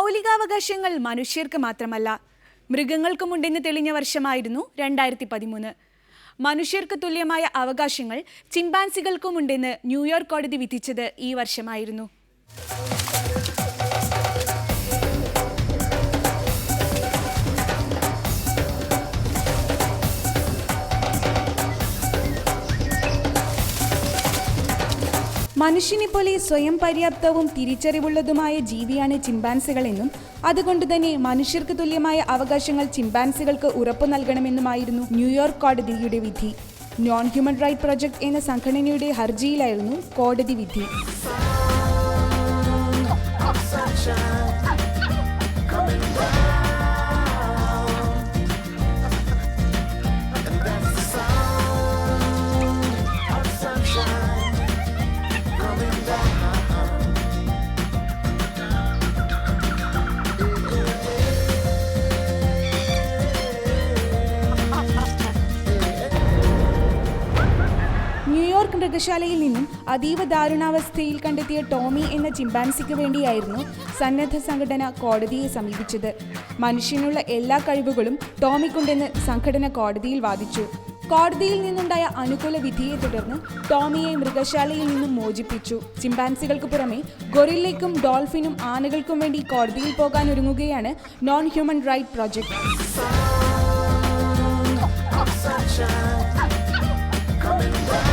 മൗലികാവകാശങ്ങൾ മനുഷ്യർക്ക് മാത്രമല്ല മൃഗങ്ങൾക്കുമുണ്ടെന്ന് തെളിഞ്ഞ വർഷമായിരുന്നു 2013. മനുഷ്യർക്ക് തുല്യമായ അവകാശങ്ങൾ ചിമ്പാൻസികൾക്കുമുണ്ടെന്ന് ന്യൂയോർക്ക് കോടതി വിധിച്ചത് ഈ വർഷമായിരുന്നു. മനുഷ്യനെ പോലെ സ്വയം പര്യാപ്തവും തിരിച്ചറിവുള്ളതുമായ ജീവിയാണ് ചിമ്പാൻസികളെന്നും അതുകൊണ്ടുതന്നെ മനുഷ്യർക്ക് തുല്യമായ അവകാശങ്ങൾ ചിമ്പാൻസികൾക്ക് ഉറപ്പു നൽകണമെന്നുമായിരുന്നു ന്യൂയോർക്ക് കോടതിയുടെ വിധി. നോൺ ഹ്യൂമൻ റൈറ്റ് പ്രൊജക്ട് എന്ന സംഘടനയുടെ ഹർജിയിലായിരുന്നു കോടതി വിധി. ന്യൂയോർക്ക് മൃഗശാലയിൽ നിന്നും അതീവ ദാരുണാവസ്ഥയിൽ കണ്ടെത്തിയ ടോമി എന്ന ചിമ്പാൻസിക്ക് വേണ്ടിയായിരുന്നു സന്നദ്ധ സംഘടന കോടതിയെ സമീപിച്ചത്. മനുഷ്യനുള്ള എല്ലാ കഴിവുകളും ടോമിക്കുണ്ടെന്ന് സംഘടന കോടതിയിൽ വാദിച്ചു. കോടതിയിൽ നിന്നുണ്ടായ അനുകൂല വിധിയെ തുടർന്ന് ടോമിയെ മൃഗശാലയിൽ നിന്നും മോചിപ്പിച്ചു. ചിമ്പാൻസികൾക്ക് പുറമെ ഗൊറില്ലയ്ക്കും ഡോൾഫിനും ആനകൾക്കും വേണ്ടി കോടതിയിൽ പോകാനൊരുങ്ങുകയാണ് non human right project. Coming down.